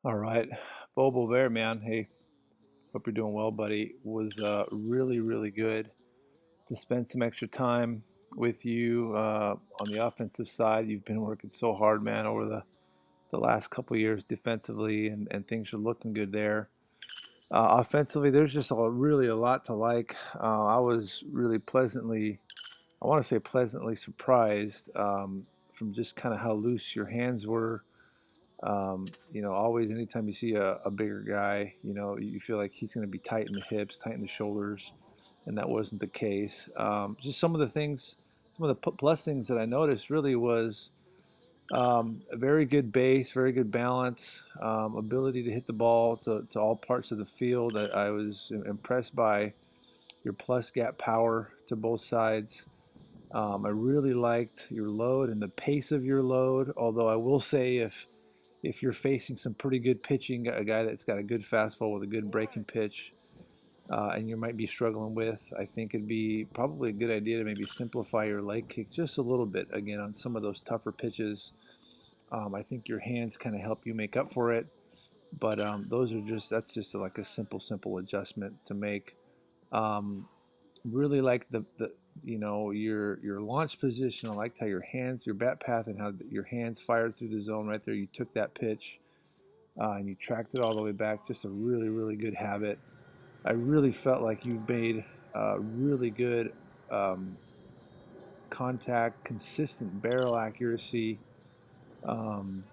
All right, Bo Boisvert, man. Hey, hope you're doing well, buddy. Was really, really good to spend some extra time with you on the offensive side. You've been working so hard, man, over the last couple years defensively, and things are looking good there. Offensively, there's just really a lot to like. I was really I want to say pleasantly surprised from just kind of how loose your hands were. Always anytime you see a bigger guy, you feel like he's going to be tight in the hips, tight in the shoulders, and that wasn't the case. Just some of the plus things that I noticed really was a very good base, very good balance, ability to hit the ball to all parts of the field. I was impressed by your plus gap power to both sides. I really liked your load and the pace of your load, although I will say if you're facing some pretty good pitching, a guy that's got a good fastball with a good breaking pitch, and you might be struggling with, I think it'd be probably a good idea to maybe simplify your leg kick just a little bit again on some of those tougher pitches. I think your hands kind of help you make up for it, but that's just like a simple adjustment to make. Um, Really like the your launch position. I liked how your bat path, and how your hands fired through the zone right there. You took that pitch and you tracked it all the way back. Just a really good habit. I really felt like you made really good um, contact, consistent barrel accuracy. Um,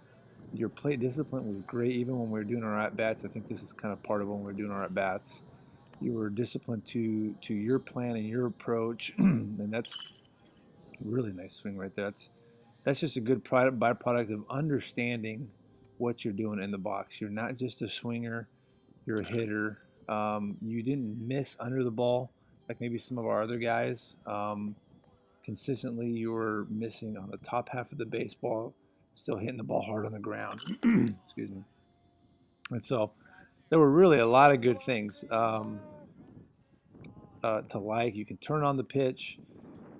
your plate discipline was great, even when we were doing our at bats. I think this is kind of part of when we were doing our at bats. You were disciplined to your plan and your approach, and that's a really nice swing right there. That's just a good byproduct of understanding what you're doing in the box. You're not just a swinger, you're a hitter. You didn't miss under the ball like maybe some of our other guys. Consistently, you were missing on the top half of the baseball, still hitting the ball hard on the ground. Excuse me. And so there were really a lot of good things to like. You can turn on the pitch.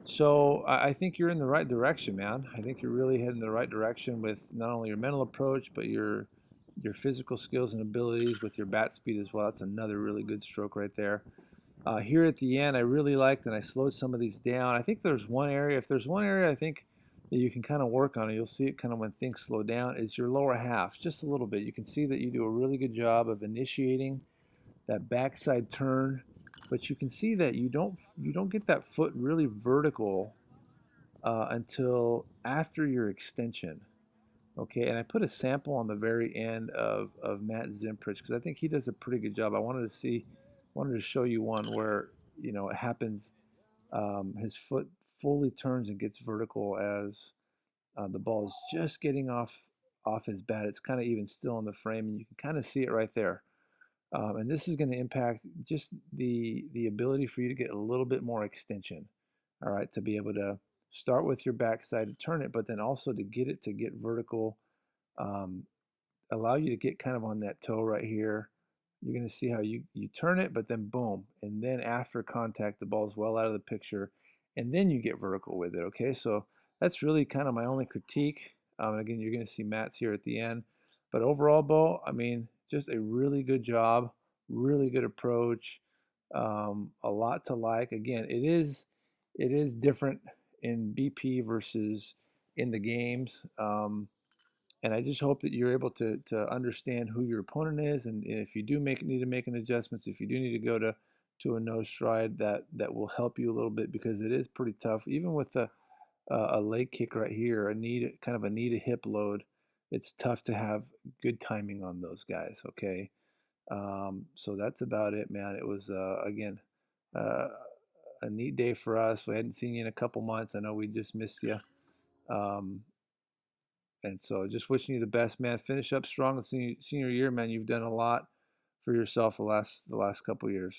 So I think you're in the right direction, man. I think you're really heading in the right direction with not only your mental approach, but your physical skills and abilities with your bat speed as well. That's another really good stroke right there. Here at the end, I really liked, and I slowed some of these down. I think there's one area. If there's one area I think that you can kind of work on, and you'll see it kind of when things slow down, is your lower half, just a little bit. You can see that you do a really good job of initiating that backside turn, but you can see that you don't get that foot really vertical until after your extension. Okay, and I put a sample on the very end of Matt Zimprich because I think he does a pretty good job. Wanted to show you one where it happens. His foot fully turns and gets vertical as the ball is just getting off his bat. It's kind of even still in the frame, and you can kind of see it right there. And this is going to impact just the ability for you to get a little bit more extension. All right, to be able to start with your backside to turn it, but then also to get it to get vertical, um, allow you to get kind of on that toe right here. You're going to see how you turn it, but then boom, and then after contact, the ball's well out of the picture, and then you get vertical with it. Okay, so that's really kind of my only critique. Again, you're going to see Matt's here at the end, but overall, Bo, I mean, just a really good job, really good approach, a lot to like. Again, it is different in BP versus in the games. And I just hope that you're able to understand who your opponent is, and if you do need to make an adjustments, if you do need to go to a no stride, that will help you a little bit because it is pretty tough. Even with a leg kick right here, a knee to hip load, it's tough to have good timing on those guys. Okay, so that's about it, man. It was again uh, a neat day for us. We hadn't seen you in a couple months. I know we just missed you. Um, and so just wishing you the best, man. Finish up strong the senior year, man. You've done a lot for yourself the last couple years.